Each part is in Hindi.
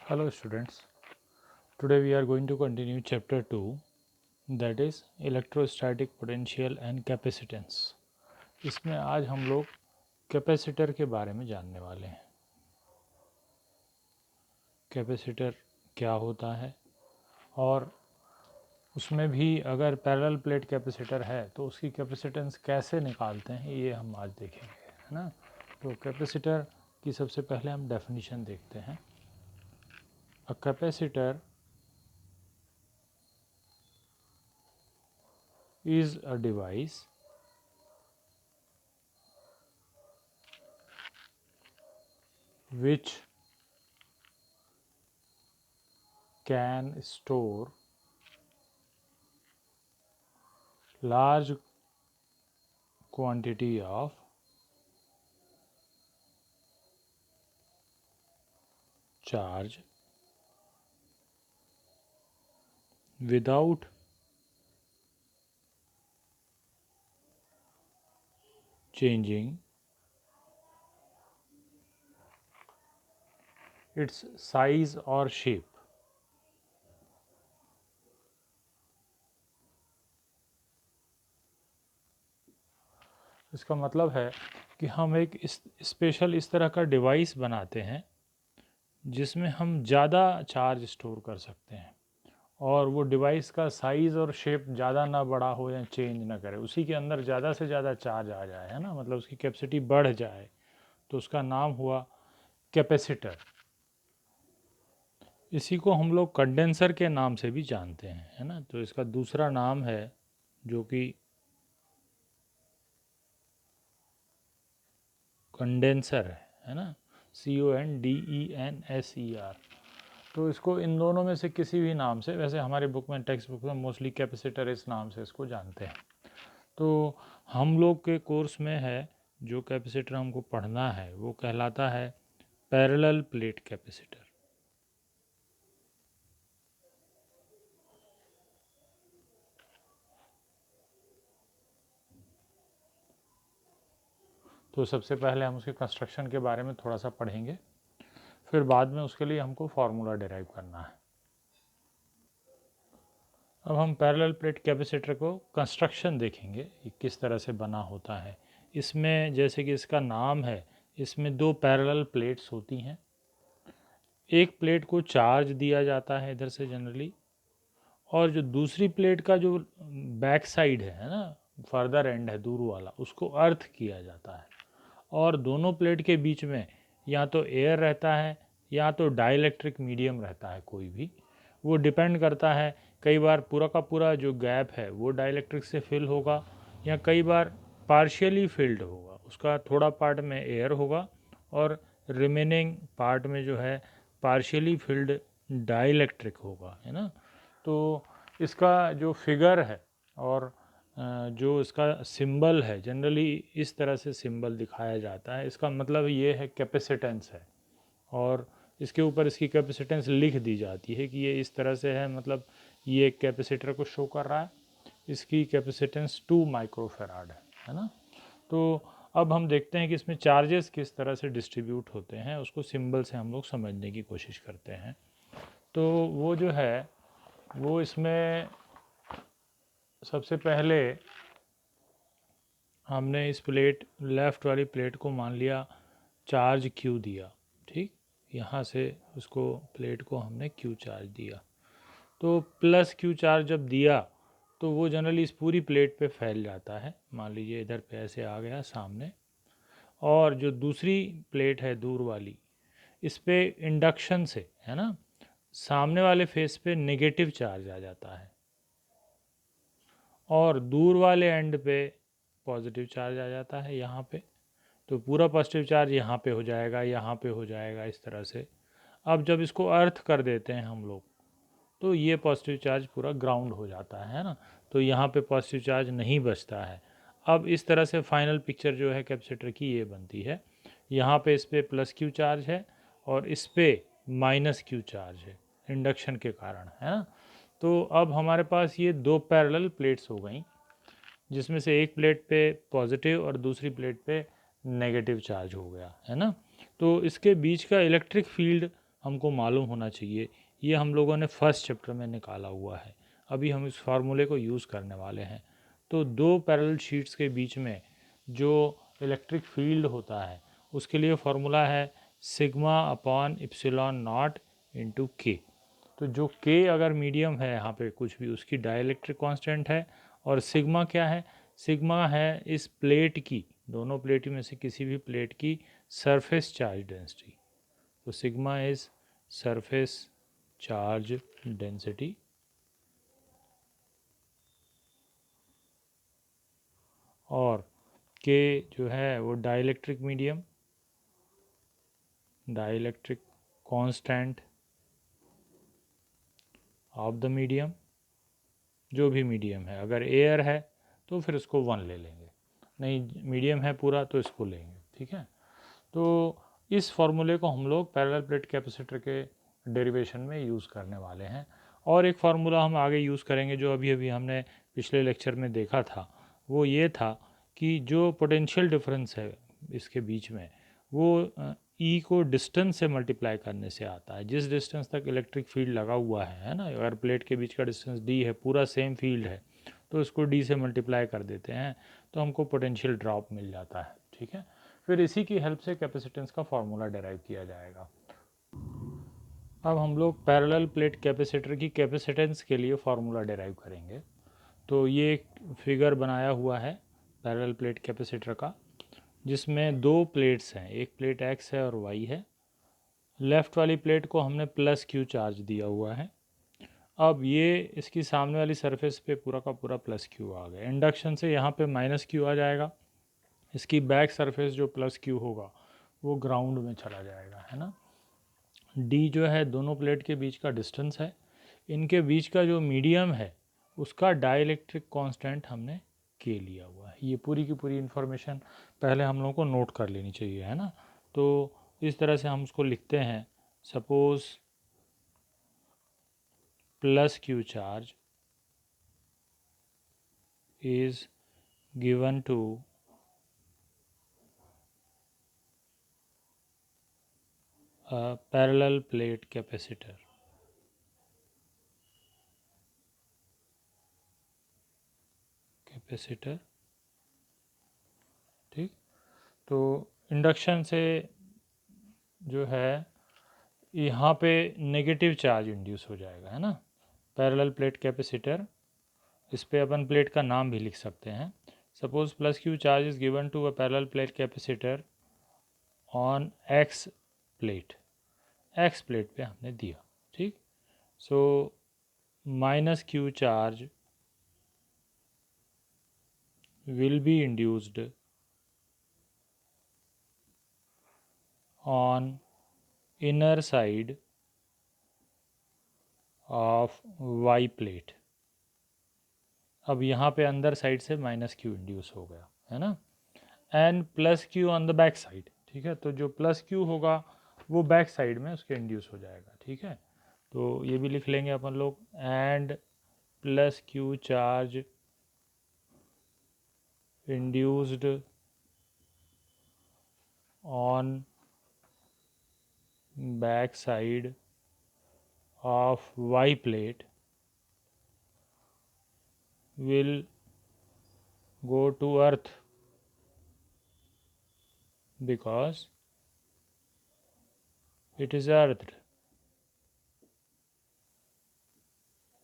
Hello students, today we are going to continue chapter 2, that is electrostatic potential and capacitance. इसमें आज हम लोग कैपेसिटर के बारे में जानने वाले हैं। कैपेसिटर क्या होता है और उसमें भी अगर पैरेलल प्लेट कैपेसिटर है तो उसकी कैपेसिटेंस कैसे निकालते हैं ये हम आज देखेंगे, है ना। तो कैपेसिटर की सबसे पहले हम डेफिनेशन देखते हैं। A capacitor is a device which can store large quantity of charge without changing its size or shape. इसका मतलब है कि हम एक स्पेशल इस तरह का डिवाइस बनाते हैं जिसमें हम ज़्यादा चार्ज स्टोर कर सकते हैं और वो डिवाइस का साइज़ और शेप ज़्यादा ना बड़ा हो या चेंज ना करे, उसी के अंदर ज़्यादा से ज़्यादा चार्ज आ जाए, है ना, मतलब उसकी कैपेसिटी बढ़ जाए, तो उसका नाम हुआ कैपेसिटर। इसी को हम लोग कंडेंसर के नाम से भी जानते हैं, है ना। तो इसका दूसरा नाम है जो कि कंडेंसर है ना, CONDENSER। तो इसको इन दोनों में से किसी भी नाम से, वैसे हमारे बुक में, टेक्स्ट बुक में मोस्टली कैपेसिटर इस नाम से इसको जानते हैं। तो हम लोग के कोर्स में है जो कैपेसिटर हमको पढ़ना है वो कहलाता है पैरेलल प्लेट कैपेसिटर। तो सबसे पहले हम उसके कंस्ट्रक्शन के बारे में थोड़ा सा पढ़ेंगे, फिर बाद में उसके लिए हमको फार्मूला डिराइव करना है। अब हम पैरेलल प्लेट कैपेसिटर को कंस्ट्रक्शन देखेंगे कि किस तरह से बना होता है। इसमें जैसे कि इसका नाम है, इसमें दो पैरेलल प्लेट्स होती हैं। एक प्लेट को चार्ज दिया जाता है इधर से जनरली, और जो दूसरी प्लेट का जो बैक साइड है ना, फर्दर एंड है दूर वाला, उसको अर्थ किया जाता है। और दोनों प्लेट के बीच में या तो एयर रहता है या तो डाइलेक्ट्रिक मीडियम रहता है, कोई भी, वो डिपेंड करता है। कई बार पूरा का पूरा जो गैप है वो डाइलेक्ट्रिक से फिल होगा या कई बार पार्शियली फिल्ड होगा, उसका थोड़ा पार्ट में एयर होगा और रिमेनिंग पार्ट में जो है पार्शियली फिल्ड डाइलेक्ट्रिक होगा, है ना। तो इसका जो फिगर है और जो इसका सिंबल है, जनरली इस तरह से सिंबल दिखाया जाता है। इसका मतलब ये है कैपेसिटेंस है, और इसके ऊपर इसकी कैपेसिटेंस लिख दी जाती है कि ये इस तरह से है, मतलब ये एक कैपेसिटर को शो कर रहा है। इसकी कैपेसिटेंस 2 माइक्रोफेराड है ना। तो अब हम देखते हैं कि इसमें चार्जेस किस तरह से डिस्ट्रीब्यूट होते हैं, उसको सिंबल से हम लोग समझने की कोशिश करते हैं। तो वो जो है वो इसमें सबसे पहले हमने इस प्लेट, लेफ़्ट वाली प्लेट को मान लिया चार्ज Q दिया, ठीक, यहाँ से उसको प्लेट को हमने Q चार्ज दिया। तो प्लस Q चार्ज जब दिया तो वो जनरली इस पूरी प्लेट पे फैल जाता है। मान लीजिए इधर पे ऐसे आ गया सामने, और जो दूसरी प्लेट है दूर वाली, इस पे इंडक्शन से, है ना, सामने वाले फेस पे नेगेटिव चार्ज आ जाता है और दूर वाले एंड पे पॉजिटिव चार्ज आ जाता है यहाँ पे। तो पूरा पॉजिटिव चार्ज यहाँ पे हो जाएगा, यहाँ पे हो जाएगा, इस तरह से। अब जब इसको अर्थ कर देते हैं हम लोग तो ये पॉजिटिव चार्ज पूरा ग्राउंड हो जाता है ना, तो यहाँ पे पॉजिटिव चार्ज नहीं बचता है। अब इस तरह से फाइनल पिक्चर जो है कैपेसिटर की ये बनती है। यहाँ पे इस पर प्लस Q चार्ज है और इस पर माइनस Q चार्ज है इंडक्शन के कारण, है ना। तो अब हमारे पास ये दो पैरेलल प्लेट्स हो गई, जिसमें से एक प्लेट पे पॉजिटिव और दूसरी प्लेट पे नेगेटिव चार्ज हो गया, है ना। तो इसके बीच का इलेक्ट्रिक फील्ड हमको मालूम होना चाहिए। ये हम लोगों ने फर्स्ट चैप्टर में निकाला हुआ है, अभी हम इस फार्मूले को यूज़ करने वाले हैं। तो दो पैरेलल शीट्स के बीच में जो इलेक्ट्रिक फील्ड होता है उसके लिए फार्मूला है sigma upon epsilon not into के। तो जो के अगर मीडियम है यहाँ पे कुछ भी, उसकी डाइलेक्ट्रिक कांस्टेंट है। और सिग्मा क्या है? सिग्मा है इस प्लेट की, दोनों प्लेट में से किसी भी प्लेट की सरफेस चार्ज डेंसिटी। तो sigma is surface charge density. और के जो है वो dielectric medium, dielectric constant of the medium, जो भी मीडियम है। अगर एयर है तो फिर उसको 1 ले लेंगे, नहीं मीडियम है पूरा तो इसको लेंगे, ठीक है। तो इस फॉर्मूले को हम लोग पैरेलल प्लेट कैपेसिटर के डेरिवेशन में यूज़ करने वाले हैं। और एक फार्मूला हम आगे यूज़ करेंगे जो अभी अभी हमने पिछले लेक्चर में देखा था, वो ये था कि जो पोटेंशियल डिफरेंस है इसके बीच में वो ई को डिस्टेंस से मल्टीप्लाई करने से आता है। जिस डिस्टेंस तक इलेक्ट्रिक फील्ड लगा हुआ है ना, अगर प्लेट के बीच का डिस्टेंस डी है, पूरा सेम फील्ड है, तो इसको डी से मल्टीप्लाई कर देते हैं तो हमको पोटेंशियल ड्रॉप मिल जाता है, ठीक है। फिर इसी की हेल्प से कैपेसिटेंस का फार्मूला डेराइव किया जाएगा। अब हम लोग पैरेलल प्लेट कैपेसिटर की कैपेसिटेंस के लिए फार्मूला डेराइव करेंगे। तो ये एक फिगर बनाया हुआ है पैरेलल प्लेट कैपेसिटर का, जिसमें दो प्लेट्स हैं, एक प्लेट एक्स है और वाई है। लेफ़्ट वाली प्लेट को हमने प्लस क्यू चार्ज दिया हुआ है। अब ये इसकी सामने वाली सरफेस पे पूरा का पूरा प्लस क्यू आ गया। इंडक्शन से यहाँ पे माइनस क्यू आ जाएगा। इसकी बैक सरफेस जो प्लस क्यू होगा वो ग्राउंड में चला जाएगा, है ना। डी जो है दोनों प्लेट के बीच का डिस्टेंस है। इनके बीच का जो मीडियम है उसका डाइलेक्ट्रिक कांस्टेंट हमने के लिया हुआ है। ये पूरी की पूरी इन्फॉर्मेशन पहले हम लोगों को नोट कर लेनी चाहिए, है ना। तो इस तरह से हम उसको लिखते हैं, suppose plus q charge is given to a parallel plate capacitor. ठीक। तो इंडक्शन से जो है यहाँ पे नेगेटिव चार्ज इंड्यूस हो जाएगा, है ना। पैरेलल प्लेट कैपेसिटर, इस पे अपन प्लेट का नाम भी लिख सकते हैं। Suppose plus q charge is given to a parallel plate capacitor on x plate, x plate पे हमने दिया, ठीक। So minus q charge will be induced on inner side of y plate। अब यहाँ पे अंदर साइड से माइनस क्यू इंड्यूस हो गया, है ना। And plus Q on the back side, ठीक है। तो जो प्लस क्यू होगा वो बैक साइड में उसके इंड्यूस हो जाएगा, ठीक है। तो ये भी लिख लेंगे अपन लोग, and plus q charge induced on back side of y plate will go to earth because it is earthed।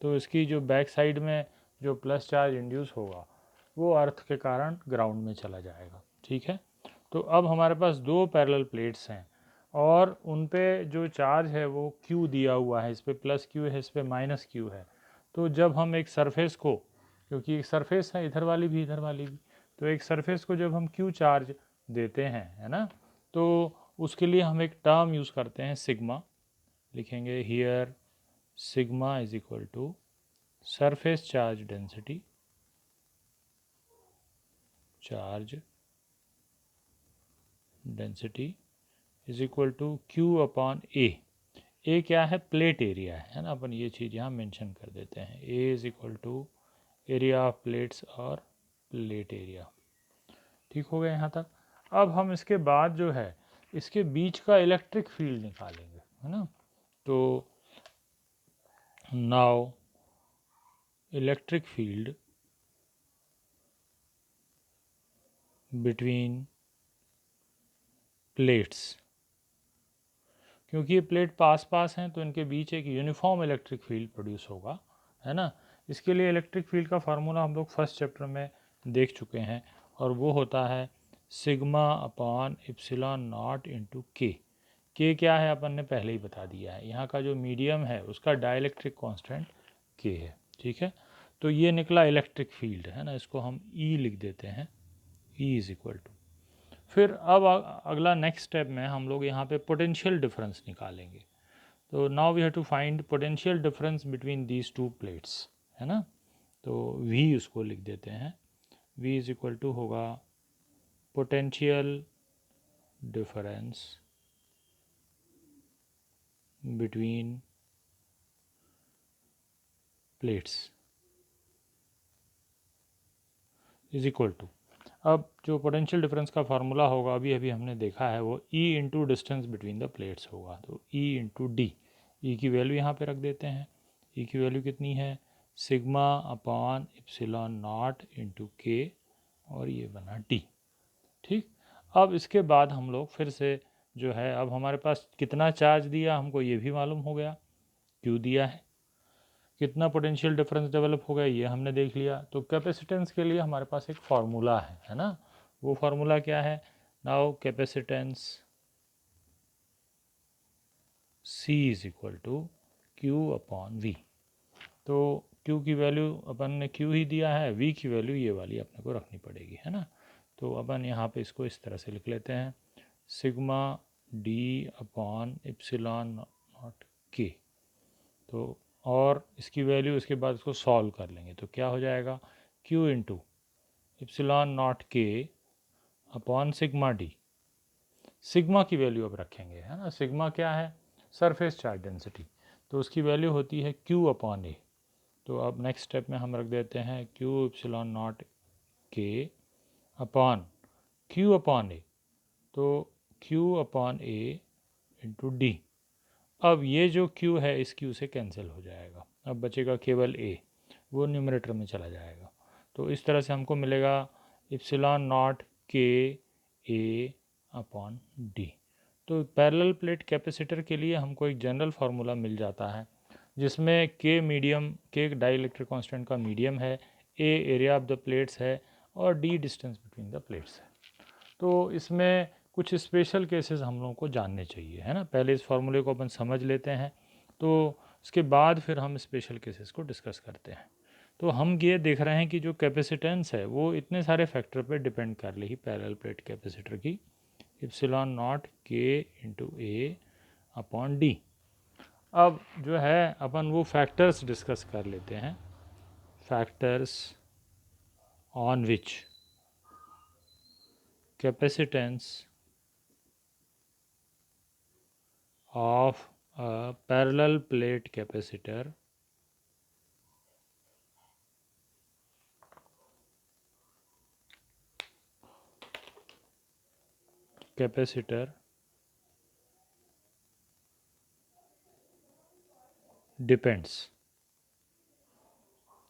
तो इसकी जो बैक साइड में जो प्लस चार्ज इंड्यूस होगा वो अर्थ के कारण ग्राउंड में चला जाएगा, ठीक है। तो अब हमारे पास दो पैरेलल प्लेट्स हैं और उन पे जो चार्ज है वो क्यू दिया हुआ है, इस पे प्लस क्यू है, इस पे माइनस क्यू है। तो जब हम एक सरफेस को, क्योंकि एक सरफेस है इधर वाली भी इधर वाली भी, तो एक सरफेस को जब हम क्यू चार्ज देते हैं, है ना, तो उसके लिए हम एक टर्म यूज़ करते हैं सिग्मा। लिखेंगे here sigma is equal to surface charge density, charge density is equal to Q upon A क्या है? प्लेट एरिया है ना, अपन ये चीज़ यहाँ मेंशन कर देते हैं। A is equal to area of plates और प्लेट एरिया, ठीक हो गया यहाँ तक। अब हम इसके बाद जो है इसके बीच का इलेक्ट्रिक फील्ड निकालेंगे, है ना। तो now electric field between plates, क्योंकि ये प्लेट पास पास हैं तो इनके बीच एक यूनिफॉर्म इलेक्ट्रिक फील्ड प्रोड्यूस होगा, है ना। इसके लिए इलेक्ट्रिक फील्ड का फार्मूला हम लोग फर्स्ट चैप्टर में देख चुके हैं, और वो होता है sigma upon epsilon not into के। के क्या है अपन ने पहले ही बता दिया है, यहाँ का जो मीडियम है उसका डाइलेक्ट्रिक कांस्टेंट के है, ठीक है। तो ये निकला इलेक्ट्रिक फील्ड, है ना, इसको हम ई लिख देते हैं, ई इज इक्वल टू। फिर अब अगला नेक्स्ट स्टेप में हम लोग यहाँ पे पोटेंशियल डिफरेंस निकालेंगे। तो now we have to find potential difference between these two plates, है ना। तो v उसको लिख देते हैं, v इज इक्वल टू होगा potential difference between plates is equal to, अब जो पोटेंशियल डिफरेंस का फार्मूला होगा अभी अभी हमने देखा है वो E into distance between the plates होगा। तो E इंटू डी, ई की वैल्यू यहाँ पे रख देते हैं। E की वैल्यू कितनी है, sigma upon epsilon not into के, और ये बना डी, ठीक। अब इसके बाद हम लोग फिर से जो है, अब हमारे पास कितना चार्ज दिया हमको ये भी मालूम हो गया, क्यू दिया है, कितना पोटेंशियल डिफरेंस डेवलप हो गया ये हमने देख लिया। तो कैपेसिटेंस के लिए हमारे पास एक फार्मूला है ना। वो फार्मूला क्या है, now capacitance C is equal to Q upon v. तो Q की वैल्यू अपन ने Q ही दिया है, V की वैल्यू ये वाली अपने को रखनी पड़ेगी, है ना। तो अपन यहाँ पे इसको इस तरह से लिख लेते हैं, sigma D upon epsilon not के। तो और इसकी वैल्यू इसके बाद इसको सॉल्व कर लेंगे तो क्या हो जाएगा, Q इंटू इप्सिलॉन नॉट के अपॉन सिग्मा डी। सिग्मा की वैल्यू अब रखेंगे, है ना। सिग्मा क्या है, सरफेस चार्ज डेंसिटी, तो उसकी वैल्यू होती है Q अपॉन ए। तो अब नेक्स्ट स्टेप में हम रख देते हैं Q इप्सिलॉन नॉट के अपॉन Q अपॉन ए, तो Q अपॉन ए इंटू डी। अब ये जो Q है इस Q से कैंसिल हो जाएगा, अब बचेगा केवल A, वो न्यूमरेटर में चला जाएगा। तो इस तरह से हमको मिलेगा इप्सिलॉन नॉट के ए अपॉन डी। तो पैरेलल प्लेट कैपेसिटर के लिए हमको एक जनरल फार्मूला मिल जाता है जिसमें के मीडियम, के डाइलेक्ट्रिक कांस्टेंट का मीडियम है, ए एरिया ऑफ द प्लेट्स है, और D distance between the plates है। तो इसमें कुछ स्पेशल केसेस हम लोगों को जानने चाहिए, है ना। पहले इस फार्मूले को अपन समझ लेते हैं, तो उसके बाद फिर हम स्पेशल केसेस को डिस्कस करते हैं। तो हम ये देख रहे हैं कि जो कैपेसिटेंस है वो इतने सारे फैक्टर पे डिपेंड कर रही पैरेलल प्लेट कैपेसिटर की, इप्सिलॉन नॉट के इंटू ए अपॉन डी। अब जो है अपन वो फैक्टर्स डिस्कस कर लेते हैं, factors on which capacitance of a parallel plate capacitor depends.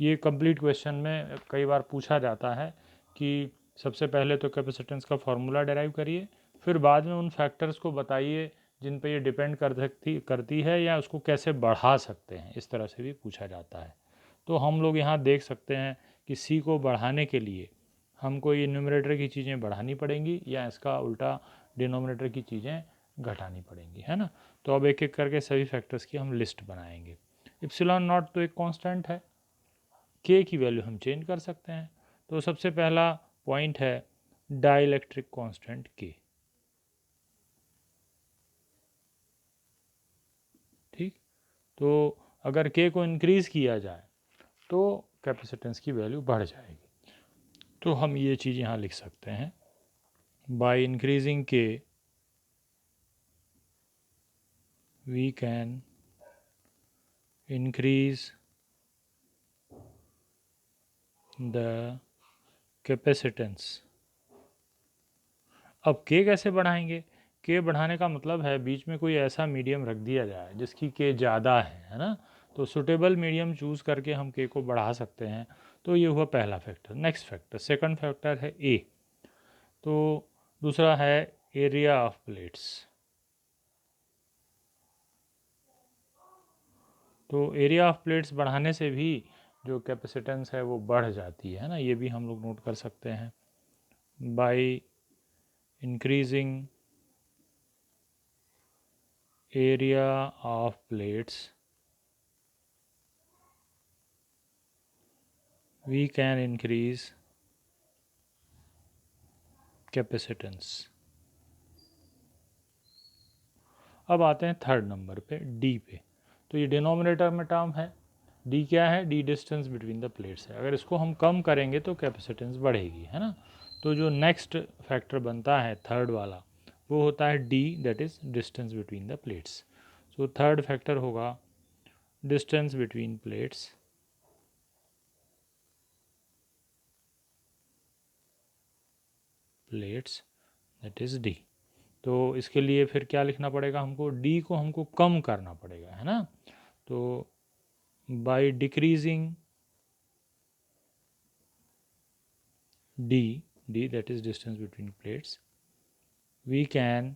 ये कंप्लीट क्वेश्चन में कई बार पूछा जाता है कि सबसे पहले तो कैपेसिटेंस का फार्मूला डेराइव करिए, फिर बाद में उन फैक्टर्स को बताइए जिन पे ये डिपेंड करती है, या उसको कैसे बढ़ा सकते हैं, इस तरह से भी पूछा जाता है। तो हम लोग यहाँ देख सकते हैं कि सी को बढ़ाने के लिए हमको ये न्यूमरेटर की चीज़ें बढ़ानी पड़ेंगी या इसका उल्टा डिनोमिनेटर की चीज़ें घटानी पड़ेंगी, है ना। तो अब एक एक करके सभी फैक्टर्स की हम लिस्ट बनाएंगे। इप्सिलॉन नॉट तो एक कांस्टेंट है, के की वैल्यू हम चेंज कर सकते हैं। तो सबसे पहला पॉइंट है डाइलेक्ट्रिक कांस्टेंट के, ठीक। तो अगर के को इंक्रीज़ किया जाए तो कैपेसिटेंस की वैल्यू बढ़ जाएगी। तो हम ये चीज़ यहाँ लिख सकते हैं, by increasing k we can increase the capacitance. अब के कैसे बढ़ाएंगे, के बढ़ाने का मतलब है बीच में कोई ऐसा मीडियम रख दिया जाए जिसकी के ज़्यादा है ना, तो सुटेबल मीडियम चूज़ करके हम के को बढ़ा सकते हैं। तो ये हुआ पहला factor. Next factor, second factor है ए। तो दूसरा है एरिया ऑफ प्लेट्स। तो एरिया ऑफ प्लेट्स बढ़ाने से भी जो कैपेसिटेंस है वो बढ़ जाती है ना, ये भी हम लोग नोट कर सकते हैं। By increasing area of plates we can increase capacitance. अब आते हैं थर्ड नंबर पे, डी पे। तो ये डिनोमिनेटर में टर्म है, डी क्या है, D distance between the plates है। अगर इसको हम कम करेंगे तो कैपेसिटेंस बढ़ेगी, है ना। तो जो नेक्स्ट फैक्टर बनता है थर्ड वाला, वो होता है D, that is distance between the plates. So third factor होगा distance between plates that is D. तो इसके लिए फिर क्या लिखना पड़ेगा हमको, डी को हमको कम करना पड़ेगा, है ना। तो by decreasing d that is distance between plates, we can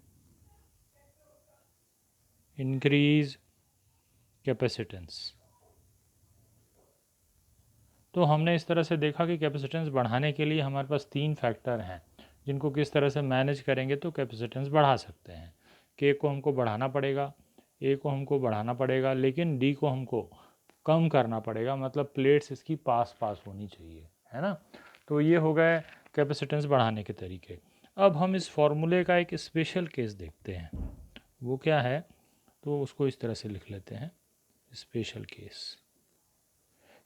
increase capacitance। तो हमने इस तरह से देखा कि कैपेसिटेंस बढ़ाने के लिए हमारे पास तीन फैक्टर हैं जिनको किस तरह से मैनेज करेंगे तो कैपेसिटेंस बढ़ा सकते हैं। के को हमको बढ़ाना पड़ेगा, ए को हमको बढ़ाना पड़ेगा, लेकिन डी को हमको कम करना पड़ेगा, मतलब प्लेट्स इसकी पास पास होनी चाहिए, है ना। तो ये हो गए कैपेसिटेंस बढ़ाने के तरीके। अब हम इस फॉर्मूले का एक स्पेशल केस देखते हैं, वो क्या है, तो उसको इस तरह से लिख लेते हैं, स्पेशल केस।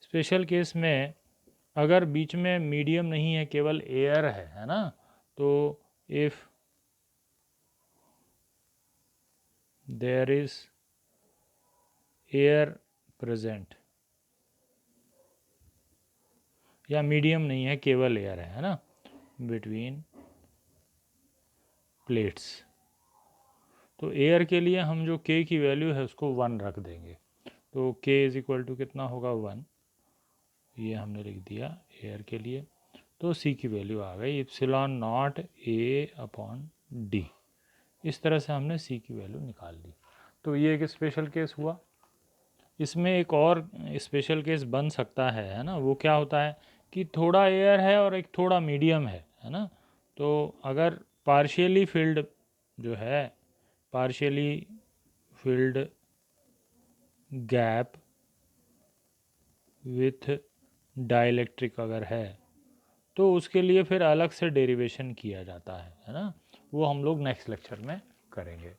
स्पेशल केस में अगर बीच में मीडियम नहीं है, केवल एयर है ना, तो if there is air present, या मीडियम नहीं है केवल एयर है ना, बिटवीन प्लेट्स, तो एयर के लिए हम जो के की वैल्यू है उसको 1 रख देंगे। तो के इज इक्वल टू कितना होगा, 1, ये हमने लिख दिया एयर के लिए। तो सी की वैल्यू आ गई epsilon not a upon D. इस तरह से हमने सी की वैल्यू निकाल ली। तो ये एक स्पेशल केस हुआ। इसमें एक और स्पेशल केस बन सकता है ना, वो क्या होता है कि थोड़ा एयर है और एक थोड़ा मीडियम है ना। तो अगर पार्शियली फिल्ड जो है, partially field gap with dielectric अगर है, तो उसके लिए फिर अलग से डेरिवेशन किया जाता है ना। वो हम लोग नेक्स्ट लेक्चर में करेंगे।